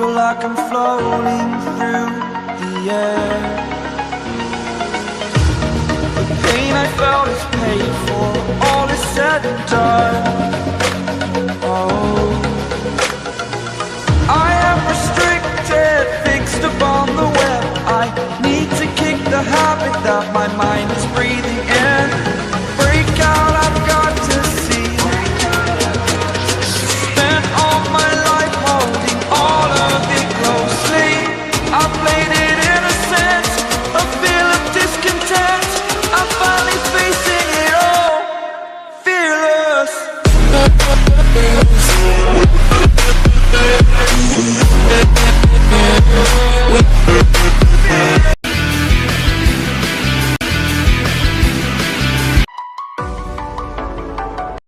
feel like I'm floating through the air. The pain I felt is paid for, all is said and done. Oh, I am restricted, fixed upon the web. I need to kick the habit that my mind is breathing in. Break out, I've got to see. Spent all my life holding all of it closely. I played it innocent, a feel of discontent. I'm finally facing it all, fearless.